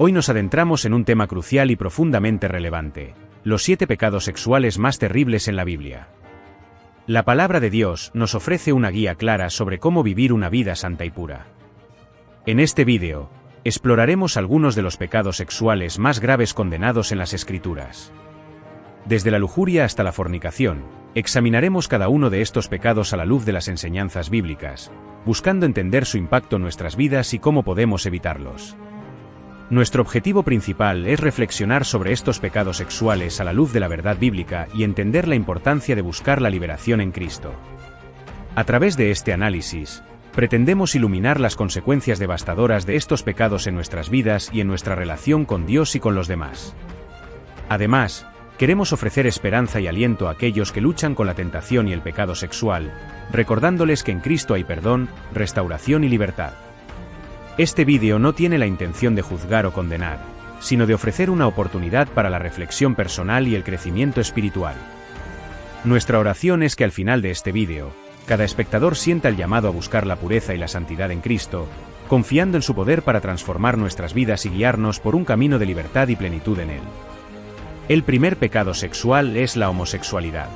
Hoy nos adentramos en un tema crucial y profundamente relevante: los 7 pecados sexuales más terribles en la Biblia. La palabra de Dios nos ofrece una guía clara sobre cómo vivir una vida santa y pura. En este vídeo, exploraremos algunos de los pecados sexuales más graves condenados en las Escrituras. Desde la lujuria hasta la fornicación, examinaremos cada uno de estos pecados a la luz de las enseñanzas bíblicas, buscando entender su impacto en nuestras vidas y cómo podemos evitarlos. Nuestro objetivo principal es reflexionar sobre estos pecados sexuales a la luz de la verdad bíblica y entender la importancia de buscar la liberación en Cristo. A través de este análisis, pretendemos iluminar las consecuencias devastadoras de estos pecados en nuestras vidas y en nuestra relación con Dios y con los demás. Además, queremos ofrecer esperanza y aliento a aquellos que luchan con la tentación y el pecado sexual, recordándoles que en Cristo hay perdón, restauración y libertad. Este vídeo no tiene la intención de juzgar o condenar, sino de ofrecer una oportunidad para la reflexión personal y el crecimiento espiritual. Nuestra oración es que al final de este vídeo, cada espectador sienta el llamado a buscar la pureza y la santidad en Cristo, confiando en su poder para transformar nuestras vidas y guiarnos por un camino de libertad y plenitud en Él. El primer pecado sexual es la homosexualidad.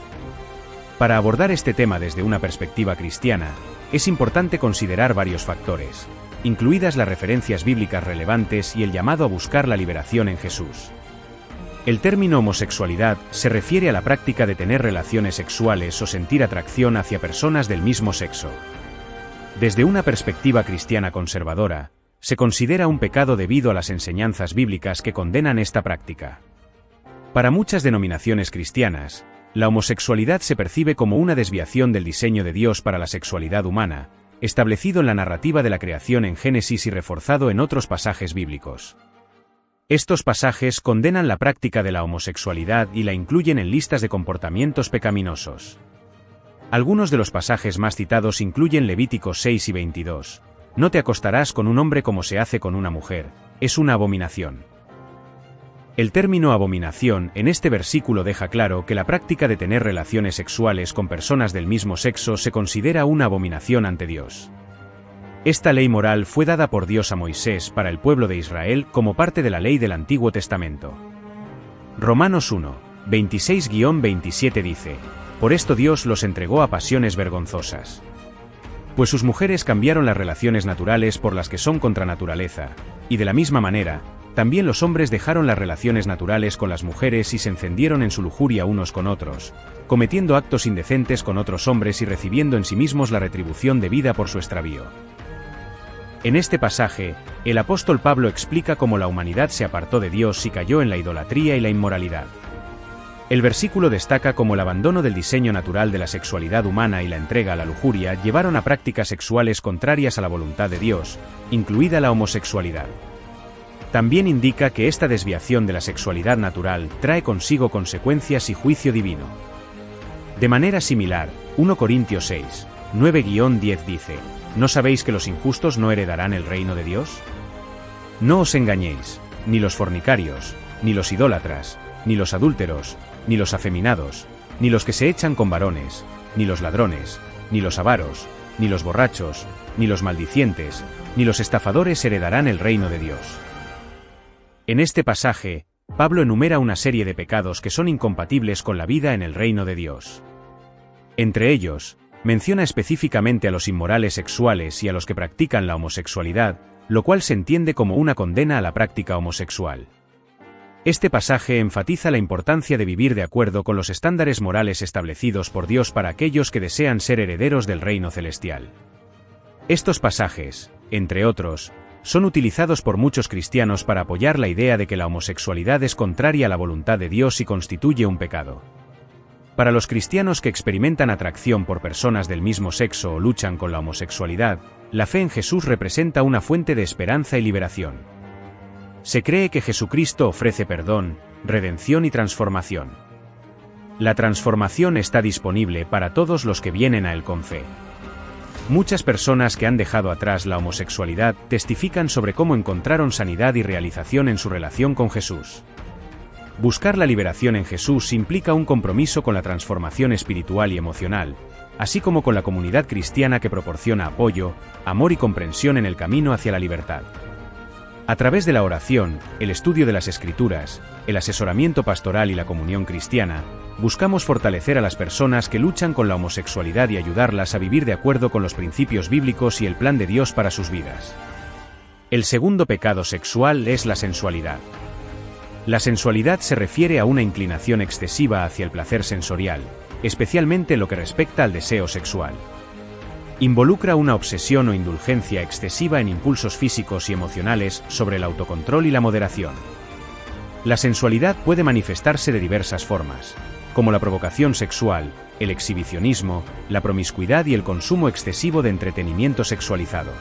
Para abordar este tema desde una perspectiva cristiana, es importante considerar varios factores, incluidas las referencias bíblicas relevantes y el llamado a buscar la liberación en Jesús. El término homosexualidad se refiere a la práctica de tener relaciones sexuales o sentir atracción hacia personas del mismo sexo. Desde una perspectiva cristiana conservadora, se considera un pecado debido a las enseñanzas bíblicas que condenan esta práctica. Para muchas denominaciones cristianas, la homosexualidad se percibe como una desviación del diseño de Dios para la sexualidad humana, establecido en la narrativa de la creación en Génesis y reforzado en otros pasajes bíblicos. Estos pasajes condenan la práctica de la homosexualidad y la incluyen en listas de comportamientos pecaminosos. Algunos de los pasajes más citados incluyen Levíticos 6 y 22. No te acostarás con un hombre como se hace con una mujer, es una abominación. El término abominación en este versículo deja claro que la práctica de tener relaciones sexuales con personas del mismo sexo se considera una abominación ante Dios. Esta ley moral fue dada por Dios a Moisés para el pueblo de Israel como parte de la ley del Antiguo Testamento. Romanos 1, 26-27 dice: Por esto Dios los entregó a pasiones vergonzosas. Pues sus mujeres cambiaron las relaciones naturales por las que son contra naturaleza, y de la misma manera, también los hombres dejaron las relaciones naturales con las mujeres y se encendieron en su lujuria unos con otros, cometiendo actos indecentes con otros hombres y recibiendo en sí mismos la retribución debida por su extravío. En este pasaje, el apóstol Pablo explica cómo la humanidad se apartó de Dios y cayó en la idolatría y la inmoralidad. El versículo destaca cómo el abandono del diseño natural de la sexualidad humana y la entrega a la lujuria llevaron a prácticas sexuales contrarias a la voluntad de Dios, incluida la homosexualidad. También indica que esta desviación de la sexualidad natural trae consigo consecuencias y juicio divino. De manera similar, 1 Corintios 6, 9-10 dice: ¿No sabéis que los injustos no heredarán el reino de Dios? No os engañéis, ni los fornicarios, ni los idólatras, ni los adúlteros, ni los afeminados, ni los que se echan con varones, ni los ladrones, ni los avaros, ni los borrachos, ni los maldicientes, ni los estafadores heredarán el reino de Dios. En este pasaje, Pablo enumera una serie de pecados que son incompatibles con la vida en el reino de Dios. Entre ellos, menciona específicamente a los inmorales sexuales y a los que practican la homosexualidad, lo cual se entiende como una condena a la práctica homosexual. Este pasaje enfatiza la importancia de vivir de acuerdo con los estándares morales establecidos por Dios para aquellos que desean ser herederos del reino celestial. Estos pasajes, entre otros, son utilizados por muchos cristianos para apoyar la idea de que la homosexualidad es contraria a la voluntad de Dios y constituye un pecado. Para los cristianos que experimentan atracción por personas del mismo sexo o luchan con la homosexualidad, la fe en Jesús representa una fuente de esperanza y liberación. Se cree que Jesucristo ofrece perdón, redención y transformación. La transformación está disponible para todos los que vienen a Él con fe. Muchas personas que han dejado atrás la homosexualidad testifican sobre cómo encontraron sanidad y realización en su relación con Jesús. Buscar la liberación en Jesús implica un compromiso con la transformación espiritual y emocional, así como con la comunidad cristiana que proporciona apoyo, amor y comprensión en el camino hacia la libertad. A través de la oración, el estudio de las Escrituras, el asesoramiento pastoral y la comunión cristiana, buscamos fortalecer a las personas que luchan con la homosexualidad y ayudarlas a vivir de acuerdo con los principios bíblicos y el plan de Dios para sus vidas. El segundo pecado sexual es la sensualidad. La sensualidad se refiere a una inclinación excesiva hacia el placer sensorial, especialmente en lo que respecta al deseo sexual. Involucra una obsesión o indulgencia excesiva en impulsos físicos y emocionales sobre el autocontrol y la moderación. La sensualidad puede manifestarse de diversas formas, como la provocación sexual, el exhibicionismo, la promiscuidad y el consumo excesivo de entretenimiento sexualizado.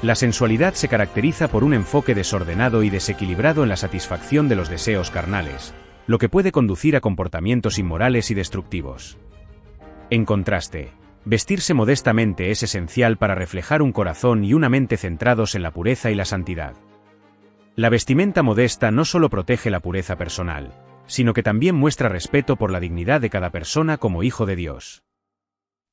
La sensualidad se caracteriza por un enfoque desordenado y desequilibrado en la satisfacción de los deseos carnales, lo que puede conducir a comportamientos inmorales y destructivos. En contraste, vestirse modestamente es esencial para reflejar un corazón y una mente centrados en la pureza y la santidad. La vestimenta modesta no solo protege la pureza personal, sino que también muestra respeto por la dignidad de cada persona como hijo de Dios.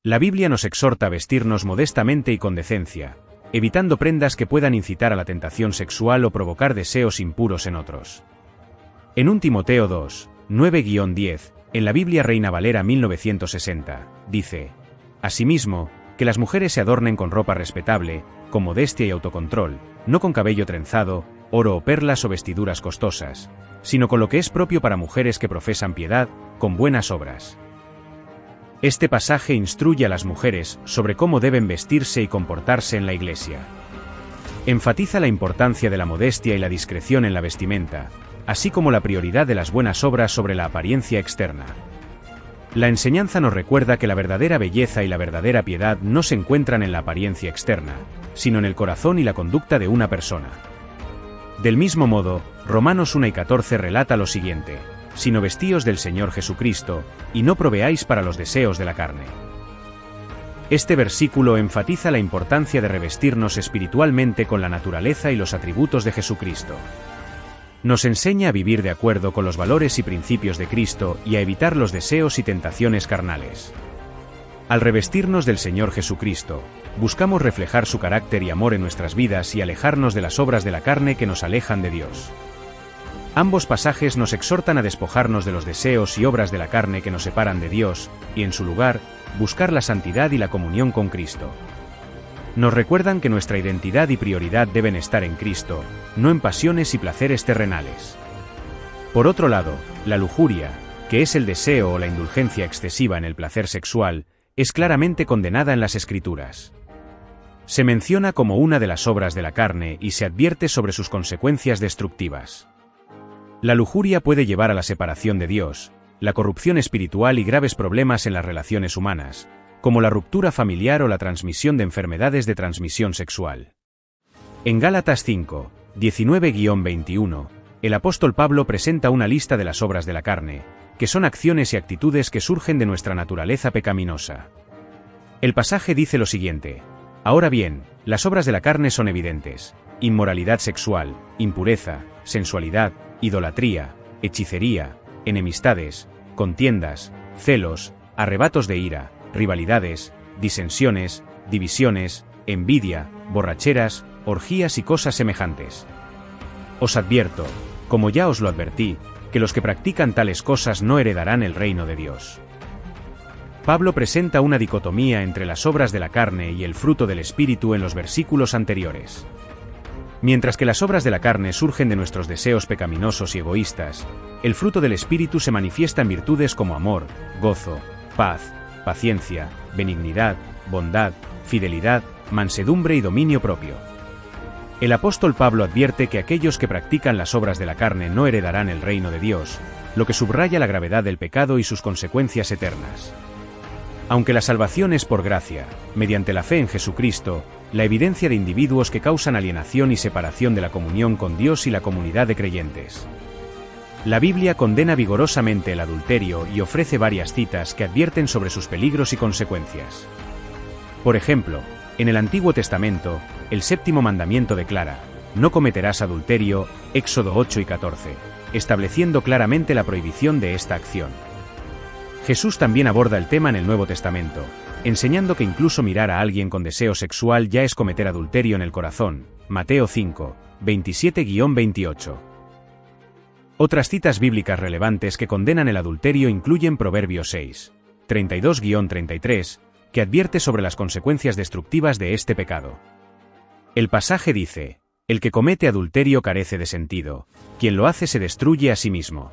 La Biblia nos exhorta a vestirnos modestamente y con decencia, evitando prendas que puedan incitar a la tentación sexual o provocar deseos impuros en otros. En 1 Timoteo 2, 9-10, en la Biblia Reina Valera 1960, dice: asimismo, que las mujeres se adornen con ropa respetable, con modestia y autocontrol, no con cabello trenzado, oro o perlas o vestiduras costosas, sino con lo que es propio para mujeres que profesan piedad, con buenas obras. Este pasaje instruye a las mujeres sobre cómo deben vestirse y comportarse en la Iglesia. Enfatiza la importancia de la modestia y la discreción en la vestimenta, así como la prioridad de las buenas obras sobre la apariencia externa. La enseñanza nos recuerda que la verdadera belleza y la verdadera piedad no se encuentran en la apariencia externa, sino en el corazón y la conducta de una persona. Del mismo modo, Romanos 1:14 relata lo siguiente: sino vestíos del Señor Jesucristo, y no proveáis para los deseos de la carne. Este versículo enfatiza la importancia de revestirnos espiritualmente con la naturaleza y los atributos de Jesucristo. Nos enseña a vivir de acuerdo con los valores y principios de Cristo y a evitar los deseos y tentaciones carnales. Al revestirnos del Señor Jesucristo, buscamos reflejar su carácter y amor en nuestras vidas y alejarnos de las obras de la carne que nos alejan de Dios. Ambos pasajes nos exhortan a despojarnos de los deseos y obras de la carne que nos separan de Dios, y en su lugar, buscar la santidad y la comunión con Cristo. Nos recuerdan que nuestra identidad y prioridad deben estar en Cristo, no en pasiones y placeres terrenales. Por otro lado, la lujuria, que es el deseo o la indulgencia excesiva en el placer sexual, es claramente condenada en las Escrituras. Se menciona como una de las obras de la carne y se advierte sobre sus consecuencias destructivas. La lujuria puede llevar a la separación de Dios, la corrupción espiritual y graves problemas en las relaciones humanas, como la ruptura familiar o la transmisión de enfermedades de transmisión sexual. En Gálatas 5, 19-21, el apóstol Pablo presenta una lista de las obras de la carne, que son acciones y actitudes que surgen de nuestra naturaleza pecaminosa. El pasaje dice lo siguiente: ahora bien, las obras de la carne son evidentes: inmoralidad sexual, impureza, sensualidad, idolatría, hechicería, enemistades, contiendas, celos, arrebatos de ira, rivalidades, disensiones, divisiones, envidia, borracheras, orgías y cosas semejantes. Os advierto, como ya os lo advertí, que los que practican tales cosas no heredarán el reino de Dios. Pablo presenta una dicotomía entre las obras de la carne y el fruto del Espíritu en los versículos anteriores. Mientras que las obras de la carne surgen de nuestros deseos pecaminosos y egoístas, el fruto del Espíritu se manifiesta en virtudes como amor, gozo, paz, paciencia, benignidad, bondad, fidelidad, mansedumbre y dominio propio. El apóstol Pablo advierte que aquellos que practican las obras de la carne no heredarán el reino de Dios, lo que subraya la gravedad del pecado y sus consecuencias eternas. Aunque la salvación es por gracia, mediante la fe en Jesucristo, la evidencia de individuos que causan alienación y separación de la comunión con Dios y la comunidad de creyentes. La Biblia condena vigorosamente el adulterio y ofrece varias citas que advierten sobre sus peligros y consecuencias. Por ejemplo, en el Antiguo Testamento, el séptimo mandamiento declara: no cometerás adulterio, Éxodo 8 y 14, estableciendo claramente la prohibición de esta acción. Jesús también aborda el tema en el Nuevo Testamento, enseñando que incluso mirar a alguien con deseo sexual ya es cometer adulterio en el corazón. Mateo 5, 27-28. Otras citas bíblicas relevantes que condenan el adulterio incluyen Proverbios 6, 32-33, que advierte sobre las consecuencias destructivas de este pecado. El pasaje dice: el que comete adulterio carece de sentido, quien lo hace se destruye a sí mismo.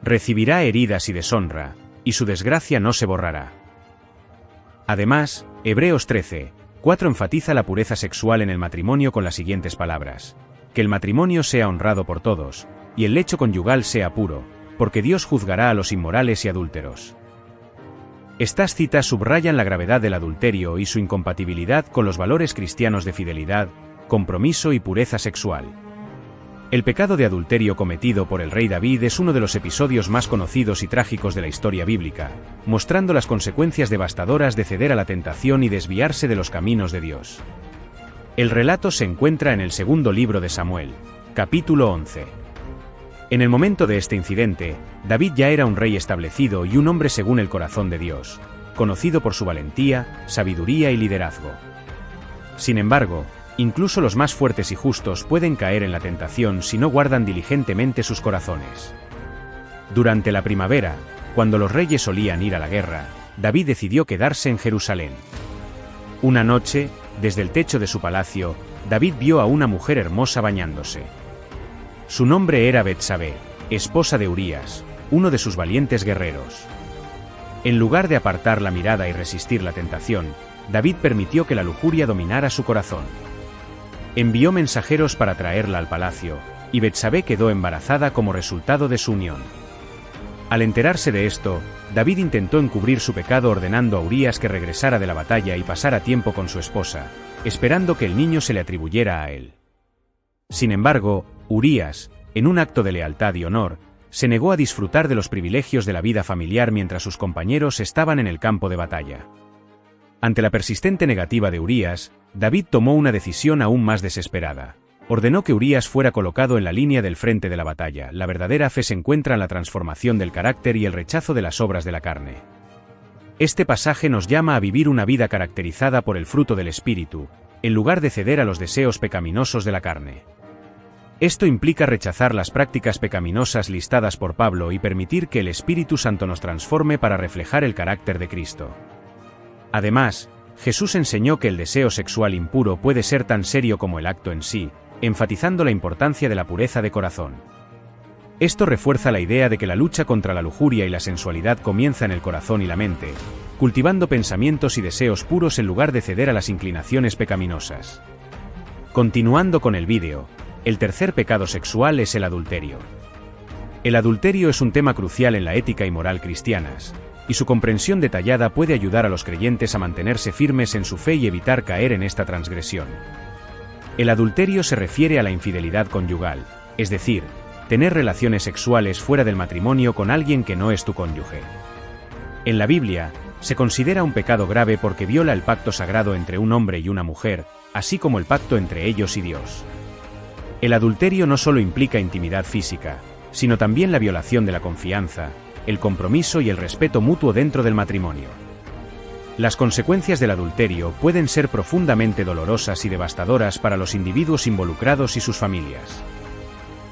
Recibirá heridas y deshonra, y su desgracia no se borrará. Además, Hebreos 13, 4 enfatiza la pureza sexual en el matrimonio con las siguientes palabras: que el matrimonio sea honrado por todos, y el lecho conyugal sea puro, porque Dios juzgará a los inmorales y adúlteros. Estas citas subrayan la gravedad del adulterio y su incompatibilidad con los valores cristianos de fidelidad, compromiso y pureza sexual. El pecado de adulterio cometido por el rey David es uno de los episodios más conocidos y trágicos de la historia bíblica, mostrando las consecuencias devastadoras de ceder a la tentación y desviarse de los caminos de Dios. El relato se encuentra en el segundo libro de Samuel, capítulo 11. En el momento de este incidente, David ya era un rey establecido y un hombre según el corazón de Dios, conocido por su valentía, sabiduría y liderazgo. Sin embargo, incluso los más fuertes y justos pueden caer en la tentación si no guardan diligentemente sus corazones. Durante la primavera, cuando los reyes solían ir a la guerra, David decidió quedarse en Jerusalén. Una noche, desde el techo de su palacio, David vio a una mujer hermosa bañándose. Su nombre era Betsabé, esposa de Urías, uno de sus valientes guerreros. En lugar de apartar la mirada y resistir la tentación, David permitió que la lujuria dominara su corazón. Envió mensajeros para traerla al palacio, y Betsabé quedó embarazada como resultado de su unión. Al enterarse de esto, David intentó encubrir su pecado ordenando a Urías que regresara de la batalla y pasara tiempo con su esposa, esperando que el niño se le atribuyera a él. Sin embargo, Urías, en un acto de lealtad y honor, se negó a disfrutar de los privilegios de la vida familiar mientras sus compañeros estaban en el campo de batalla. Ante la persistente negativa de Urías, David tomó una decisión aún más desesperada. Ordenó que Urías fuera colocado en la línea del frente de la batalla. La verdadera fe se encuentra en la transformación del carácter y el rechazo de las obras de la carne. Este pasaje nos llama a vivir una vida caracterizada por el fruto del Espíritu, en lugar de ceder a los deseos pecaminosos de la carne. Esto implica rechazar las prácticas pecaminosas listadas por Pablo y permitir que el Espíritu Santo nos transforme para reflejar el carácter de Cristo. Además, Jesús enseñó que el deseo sexual impuro puede ser tan serio como el acto en sí, enfatizando la importancia de la pureza de corazón. Esto refuerza la idea de que la lucha contra la lujuria y la sensualidad comienza en el corazón y la mente, cultivando pensamientos y deseos puros en lugar de ceder a las inclinaciones pecaminosas. Continuando con el vídeo, el tercer pecado sexual es el adulterio. El adulterio es un tema crucial en la ética y moral cristianas, y su comprensión detallada puede ayudar a los creyentes a mantenerse firmes en su fe y evitar caer en esta transgresión. El adulterio se refiere a la infidelidad conyugal, es decir, tener relaciones sexuales fuera del matrimonio con alguien que no es tu cónyuge. En la Biblia, se considera un pecado grave porque viola el pacto sagrado entre un hombre y una mujer, así como el pacto entre ellos y Dios. El adulterio no solo implica intimidad física, sino también la violación de la confianza, el compromiso y el respeto mutuo dentro del matrimonio. Las consecuencias del adulterio pueden ser profundamente dolorosas y devastadoras para los individuos involucrados y sus familias.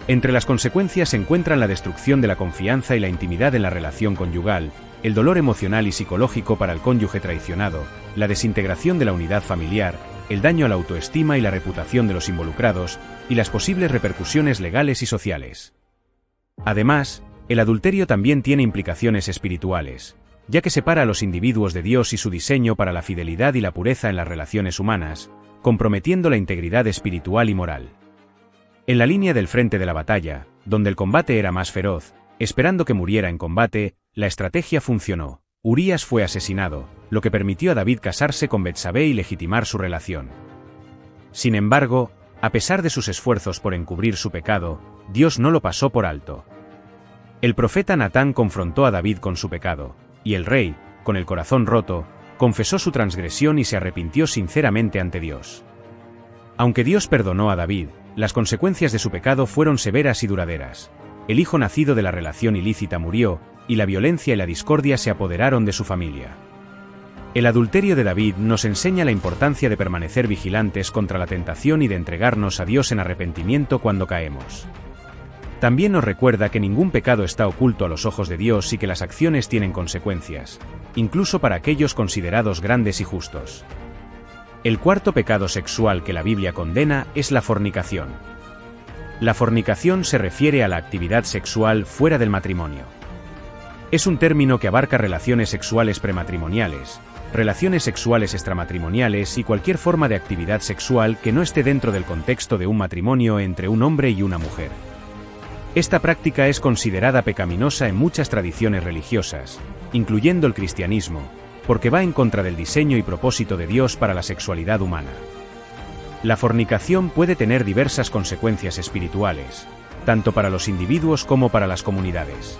Entre las consecuencias se encuentran la destrucción de la confianza y la intimidad en la relación conyugal, el dolor emocional y psicológico para el cónyuge traicionado, la desintegración de la unidad familiar, el daño a la autoestima y la reputación de los involucrados, y las posibles repercusiones legales y sociales. Además, el adulterio también tiene implicaciones espirituales, ya que separa a los individuos de Dios y su diseño para la fidelidad y la pureza en las relaciones humanas, comprometiendo la integridad espiritual y moral. En la línea del frente de la batalla, donde el combate era más feroz, esperando que muriera en combate, la estrategia funcionó. Urías fue asesinado, lo que permitió a David casarse con Betsabé y legitimar su relación. Sin embargo, a pesar de sus esfuerzos por encubrir su pecado, Dios no lo pasó por alto. El profeta Natán confrontó a David con su pecado, y el rey, con el corazón roto, confesó su transgresión y se arrepintió sinceramente ante Dios. Aunque Dios perdonó a David, las consecuencias de su pecado fueron severas y duraderas. El hijo nacido de la relación ilícita murió, y la violencia y la discordia se apoderaron de su familia. El adulterio de David nos enseña la importancia de permanecer vigilantes contra la tentación y de entregarnos a Dios en arrepentimiento cuando caemos. También nos recuerda que ningún pecado está oculto a los ojos de Dios y que las acciones tienen consecuencias, incluso para aquellos considerados grandes y justos. El cuarto pecado sexual que la Biblia condena es la fornicación. La fornicación se refiere a la actividad sexual fuera del matrimonio. Es un término que abarca relaciones sexuales prematrimoniales, relaciones sexuales extramatrimoniales y cualquier forma de actividad sexual que no esté dentro del contexto de un matrimonio entre un hombre y una mujer. Esta práctica es considerada pecaminosa en muchas tradiciones religiosas, incluyendo el cristianismo, porque va en contra del diseño y propósito de Dios para la sexualidad humana. La fornicación puede tener diversas consecuencias espirituales, tanto para los individuos como para las comunidades.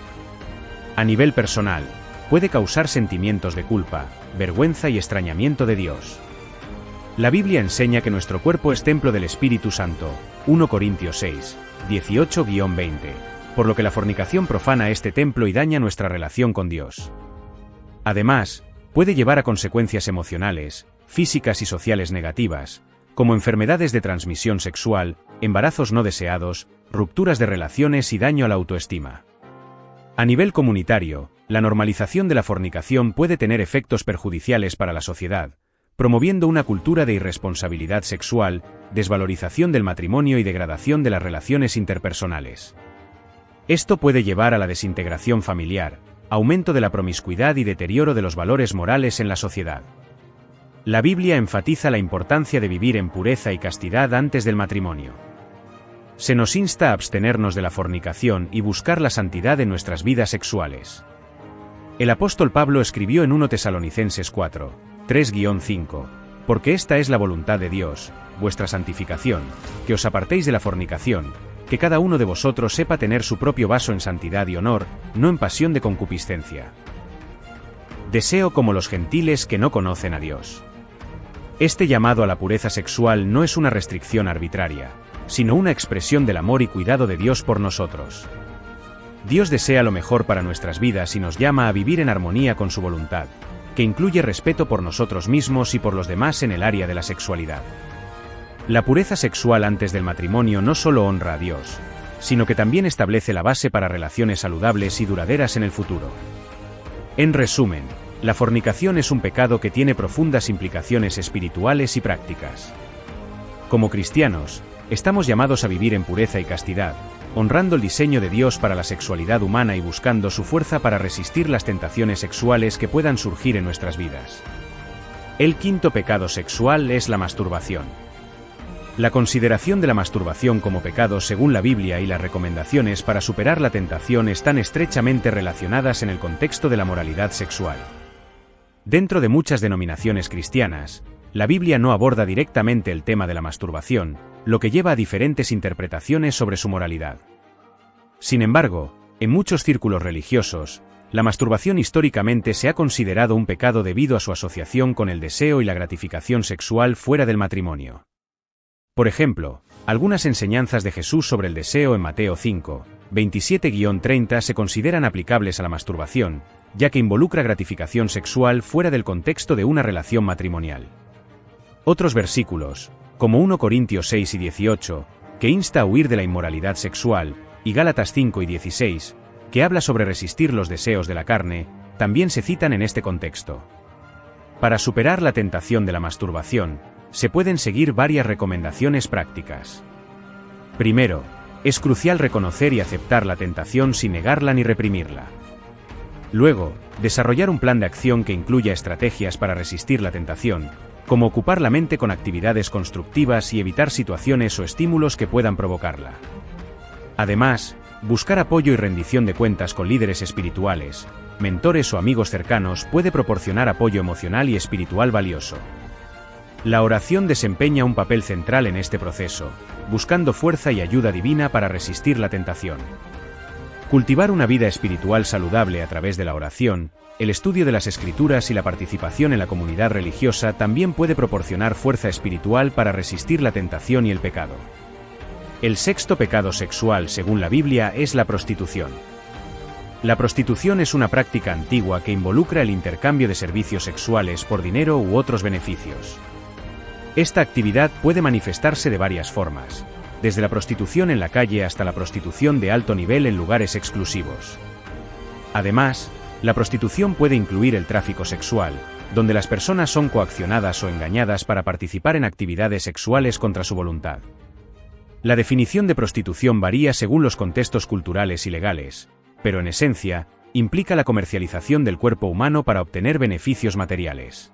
A nivel personal, puede causar sentimientos de culpa, vergüenza y extrañamiento de Dios. La Biblia enseña que nuestro cuerpo es templo del Espíritu Santo, 1 Corintios 6, 18-20, por lo que la fornicación profana este templo y daña nuestra relación con Dios. Además, puede llevar a consecuencias emocionales, físicas y sociales negativas, como enfermedades de transmisión sexual, embarazos no deseados, rupturas de relaciones y daño a la autoestima. A nivel comunitario, la normalización de la fornicación puede tener efectos perjudiciales para la sociedad, promoviendo una cultura de irresponsabilidad sexual, desvalorización del matrimonio y degradación de las relaciones interpersonales. Esto puede llevar a la desintegración familiar, aumento de la promiscuidad y deterioro de los valores morales en la sociedad. La Biblia enfatiza la importancia de vivir en pureza y castidad antes del matrimonio. Se nos insta a abstenernos de la fornicación y buscar la santidad en nuestras vidas sexuales. El apóstol Pablo escribió en 1 Tesalonicenses 4, 3-5, porque esta es la voluntad de Dios, vuestra santificación, que os apartéis de la fornicación, que cada uno de vosotros sepa tener su propio vaso en santidad y honor, no en pasión de concupiscencia. Deseo como los gentiles que no conocen a Dios. Este llamado a la pureza sexual no es una restricción arbitraria, sino una expresión del amor y cuidado de Dios por nosotros. Dios desea lo mejor para nuestras vidas y nos llama a vivir en armonía con su voluntad, que incluye respeto por nosotros mismos y por los demás en el área de la sexualidad. La pureza sexual antes del matrimonio no solo honra a Dios, sino que también establece la base para relaciones saludables y duraderas en el futuro. En resumen, la fornicación es un pecado que tiene profundas implicaciones espirituales y prácticas. Como cristianos, estamos llamados a vivir en pureza y castidad, honrando el diseño de Dios para la sexualidad humana y buscando su fuerza para resistir las tentaciones sexuales que puedan surgir en nuestras vidas. El quinto pecado sexual es la masturbación. La consideración de la masturbación como pecado según la Biblia y las recomendaciones para superar la tentación están estrechamente relacionadas en el contexto de la moralidad sexual. Dentro de muchas denominaciones cristianas, la Biblia no aborda directamente el tema de la masturbación, lo que lleva a diferentes interpretaciones sobre su moralidad. Sin embargo, en muchos círculos religiosos, la masturbación históricamente se ha considerado un pecado debido a su asociación con el deseo y la gratificación sexual fuera del matrimonio. Por ejemplo, algunas enseñanzas de Jesús sobre el deseo en Mateo 5, 27-30 se consideran aplicables a la masturbación, ya que involucra gratificación sexual fuera del contexto de una relación matrimonial. Otros versículos, como 1 Corintios 6 y 18, que insta a huir de la inmoralidad sexual, y Gálatas 5 y 16, que habla sobre resistir los deseos de la carne, también se citan en este contexto. Para superar la tentación de la masturbación, se pueden seguir varias recomendaciones prácticas. Primero, es crucial reconocer y aceptar la tentación sin negarla ni reprimirla. Luego, desarrollar un plan de acción que incluya estrategias para resistir la tentación, como ocupar la mente con actividades constructivas y evitar situaciones o estímulos que puedan provocarla. Además, buscar apoyo y rendición de cuentas con líderes espirituales, mentores o amigos cercanos puede proporcionar apoyo emocional y espiritual valioso. La oración desempeña un papel central en este proceso, buscando fuerza y ayuda divina para resistir la tentación. Cultivar una vida espiritual saludable a través de la oración, el estudio de las Escrituras y la participación en la comunidad religiosa también puede proporcionar fuerza espiritual para resistir la tentación y el pecado. El sexto pecado sexual según la Biblia es la prostitución. La prostitución es una práctica antigua que involucra el intercambio de servicios sexuales por dinero u otros beneficios. Esta actividad puede manifestarse de varias formas, desde la prostitución en la calle hasta la prostitución de alto nivel en lugares exclusivos. Además, la prostitución puede incluir el tráfico sexual, donde las personas son coaccionadas o engañadas para participar en actividades sexuales contra su voluntad. La definición de prostitución varía según los contextos culturales y legales, pero en esencia, implica la comercialización del cuerpo humano para obtener beneficios materiales.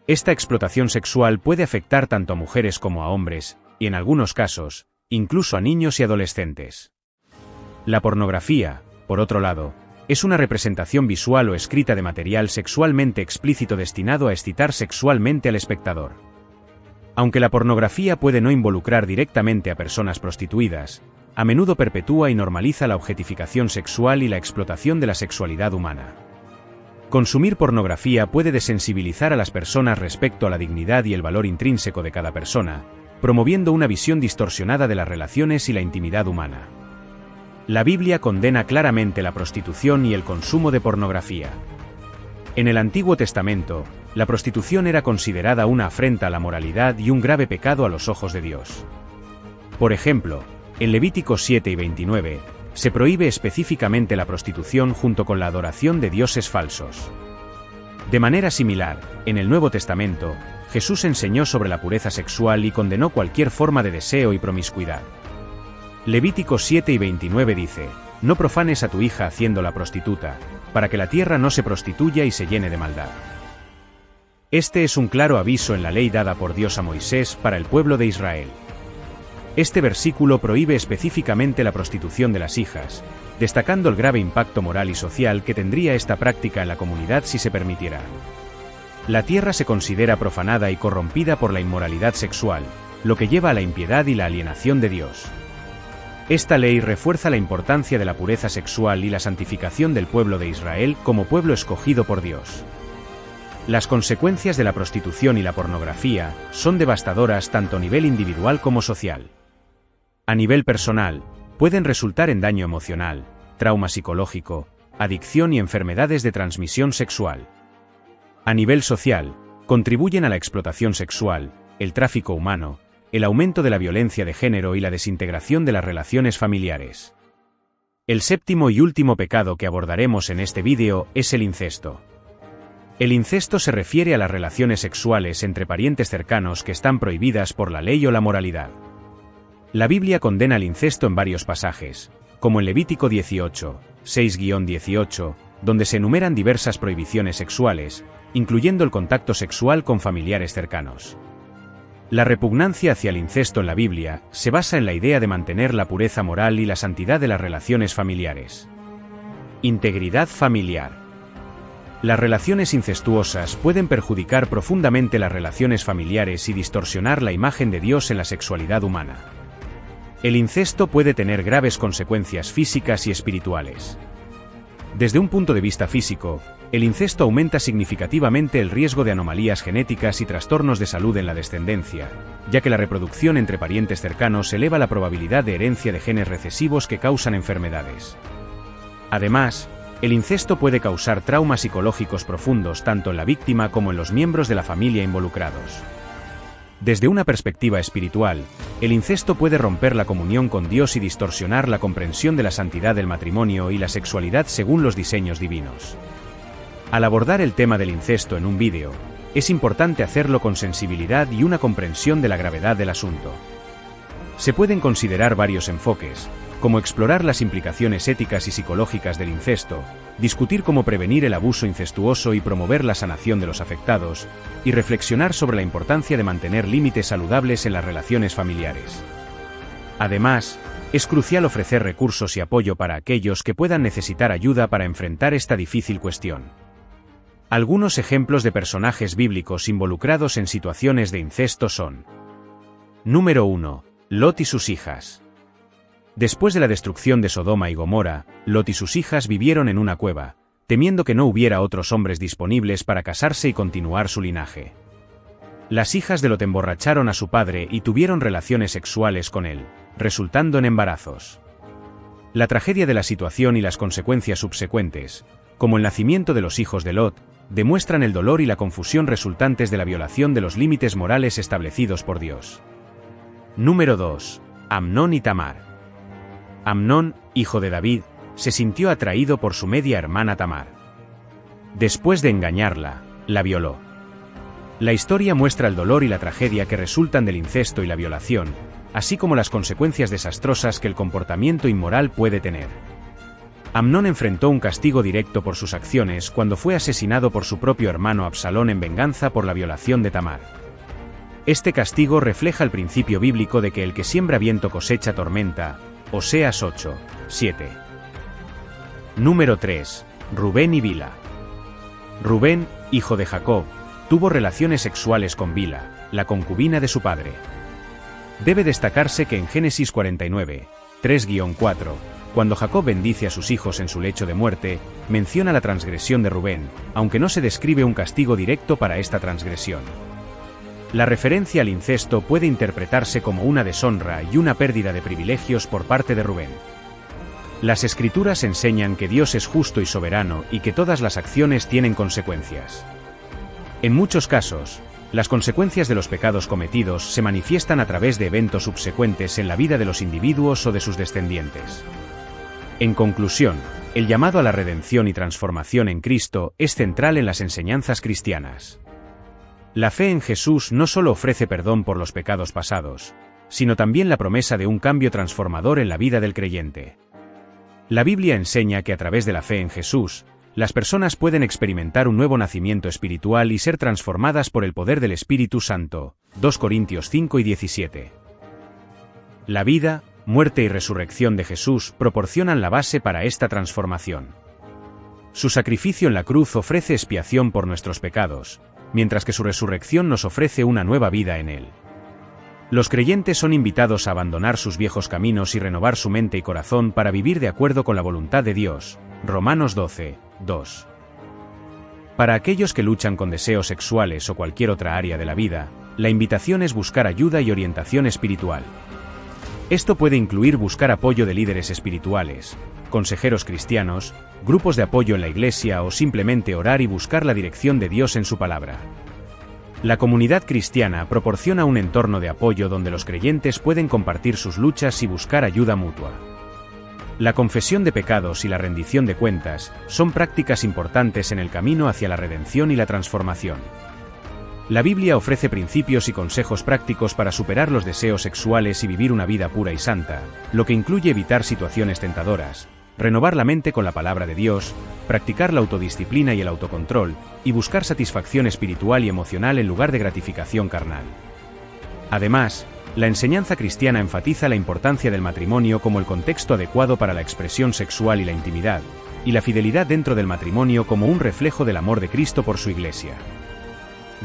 Esta explotación sexual puede afectar tanto a mujeres como a hombres, y en algunos casos, incluso a niños y adolescentes. La pornografía, por otro lado, es una representación visual o escrita de material sexualmente explícito destinado a excitar sexualmente al espectador. Aunque la pornografía puede no involucrar directamente a personas prostituidas, a menudo perpetúa y normaliza la objetificación sexual y la explotación de la sexualidad humana. Consumir pornografía puede desensibilizar a las personas respecto a la dignidad y el valor intrínseco de cada persona, promoviendo una visión distorsionada de las relaciones y la intimidad humana. La Biblia condena claramente la prostitución y el consumo de pornografía. En el Antiguo Testamento, la prostitución era considerada una afrenta a la moralidad y un grave pecado a los ojos de Dios. Por ejemplo, en Levíticos 7 y 29, se prohíbe específicamente la prostitución junto con la adoración de dioses falsos. De manera similar, en el Nuevo Testamento, Jesús enseñó sobre la pureza sexual y condenó cualquier forma de deseo y promiscuidad. Levíticos 7 y 29 dice: «No profanes a tu hija haciéndola prostituta, para que la tierra no se prostituya y se llene de maldad». Este es un claro aviso en la ley dada por Dios a Moisés para el pueblo de Israel. Este versículo prohíbe específicamente la prostitución de las hijas, destacando el grave impacto moral y social que tendría esta práctica en la comunidad si se permitiera. La tierra se considera profanada y corrompida por la inmoralidad sexual, lo que lleva a la impiedad y la alienación de Dios. Esta ley refuerza la importancia de la pureza sexual y la santificación del pueblo de Israel como pueblo escogido por Dios. Las consecuencias de la prostitución y la pornografía son devastadoras tanto a nivel individual como social. A nivel personal, pueden resultar en daño emocional, trauma psicológico, adicción y enfermedades de transmisión sexual. A nivel social, contribuyen a la explotación sexual, el tráfico humano, el aumento de la violencia de género y la desintegración de las relaciones familiares. El séptimo y último pecado que abordaremos en este vídeo es el incesto. El incesto se refiere a las relaciones sexuales entre parientes cercanos que están prohibidas por la ley o la moralidad. La Biblia condena el incesto en varios pasajes, como en Levítico 18, 6-18, donde se enumeran diversas prohibiciones sexuales, incluyendo el contacto sexual con familiares cercanos. La repugnancia hacia el incesto en la Biblia se basa en la idea de mantener la pureza moral y la santidad de las relaciones familiares. Integridad familiar. Las relaciones incestuosas pueden perjudicar profundamente las relaciones familiares y distorsionar la imagen de Dios en la sexualidad humana. El incesto puede tener graves consecuencias físicas y espirituales. Desde un punto de vista físico, el incesto aumenta significativamente el riesgo de anomalías genéticas y trastornos de salud en la descendencia, ya que la reproducción entre parientes cercanos eleva la probabilidad de herencia de genes recesivos que causan enfermedades. Además, el incesto puede causar traumas psicológicos profundos tanto en la víctima como en los miembros de la familia involucrados. Desde una perspectiva espiritual, el incesto puede romper la comunión con Dios y distorsionar la comprensión de la santidad del matrimonio y la sexualidad según los diseños divinos. Al abordar el tema del incesto en un vídeo, es importante hacerlo con sensibilidad y una comprensión de la gravedad del asunto. Se pueden considerar varios enfoques, como explorar las implicaciones éticas y psicológicas del incesto, discutir cómo prevenir el abuso incestuoso y promover la sanación de los afectados, y reflexionar sobre la importancia de mantener límites saludables en las relaciones familiares. Además, es crucial ofrecer recursos y apoyo para aquellos que puedan necesitar ayuda para enfrentar esta difícil cuestión. Algunos ejemplos de personajes bíblicos involucrados en situaciones de incesto son: Número 1. Lot y sus hijas. Después de la destrucción de Sodoma y Gomorra, Lot y sus hijas vivieron en una cueva, temiendo que no hubiera otros hombres disponibles para casarse y continuar su linaje. Las hijas de Lot emborracharon a su padre y tuvieron relaciones sexuales con él, resultando en embarazos. La tragedia de la situación y las consecuencias subsecuentes, como el nacimiento de los hijos de Lot, demuestran el dolor y la confusión resultantes de la violación de los límites morales establecidos por Dios. Número 2. Amnón y Tamar. Amnón, hijo de David, se sintió atraído por su media hermana Tamar. Después de engañarla, la violó. La historia muestra el dolor y la tragedia que resultan del incesto y la violación, así como las consecuencias desastrosas que el comportamiento inmoral puede tener. Amnón enfrentó un castigo directo por sus acciones cuando fue asesinado por su propio hermano Absalón en venganza por la violación de Tamar. Este castigo refleja el principio bíblico de que el que siembra viento cosecha tormenta, Oseas 8, 7. Número 3. Rubén y Bila. Rubén, hijo de Jacob, tuvo relaciones sexuales con Bila, la concubina de su padre. Debe destacarse que en Génesis 49, 3-4, cuando Jacob bendice a sus hijos en su lecho de muerte, menciona la transgresión de Rubén, aunque no se describe un castigo directo para esta transgresión. La referencia al incesto puede interpretarse como una deshonra y una pérdida de privilegios por parte de Rubén. Las Escrituras enseñan que Dios es justo y soberano y que todas las acciones tienen consecuencias. En muchos casos, las consecuencias de los pecados cometidos se manifiestan a través de eventos subsecuentes en la vida de los individuos o de sus descendientes. En conclusión, el llamado a la redención y transformación en Cristo es central en las enseñanzas cristianas. La fe en Jesús no solo ofrece perdón por los pecados pasados, sino también la promesa de un cambio transformador en la vida del creyente. La Biblia enseña que a través de la fe en Jesús, las personas pueden experimentar un nuevo nacimiento espiritual y ser transformadas por el poder del Espíritu Santo. 2 Corintios 5 y 17. La vida, muerte y resurrección de Jesús proporcionan la base para esta transformación. Su sacrificio en la cruz ofrece expiación por nuestros pecados, mientras que su resurrección nos ofrece una nueva vida en Él. Los creyentes son invitados a abandonar sus viejos caminos y renovar su mente y corazón para vivir de acuerdo con la voluntad de Dios. Romanos 12, 2. Para aquellos que luchan con deseos sexuales o cualquier otra área de la vida, la invitación es buscar ayuda y orientación espiritual. Esto puede incluir buscar apoyo de líderes espirituales, consejeros cristianos, grupos de apoyo en la iglesia o simplemente orar y buscar la dirección de Dios en su palabra. La comunidad cristiana proporciona un entorno de apoyo donde los creyentes pueden compartir sus luchas y buscar ayuda mutua. La confesión de pecados y la rendición de cuentas son prácticas importantes en el camino hacia la redención y la transformación. La Biblia ofrece principios y consejos prácticos para superar los deseos sexuales y vivir una vida pura y santa, lo que incluye evitar situaciones tentadoras, renovar la mente con la palabra de Dios, practicar la autodisciplina y el autocontrol, y buscar satisfacción espiritual y emocional en lugar de gratificación carnal. Además, la enseñanza cristiana enfatiza la importancia del matrimonio como el contexto adecuado para la expresión sexual y la intimidad, y la fidelidad dentro del matrimonio como un reflejo del amor de Cristo por su Iglesia.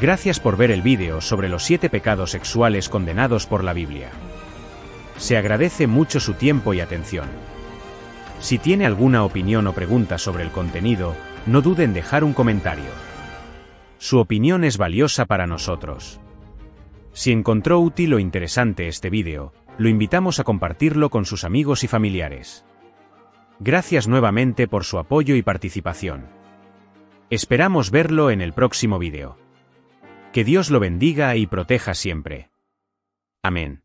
Gracias por ver el vídeo sobre los 7 pecados sexuales condenados por la Biblia. Se agradece mucho su tiempo y atención. Si tiene alguna opinión o pregunta sobre el contenido, no dude en dejar un comentario. Su opinión es valiosa para nosotros. Si encontró útil o interesante este vídeo, lo invitamos a compartirlo con sus amigos y familiares. Gracias nuevamente por su apoyo y participación. Esperamos verlo en el próximo vídeo. Que Dios lo bendiga y proteja siempre. Amén.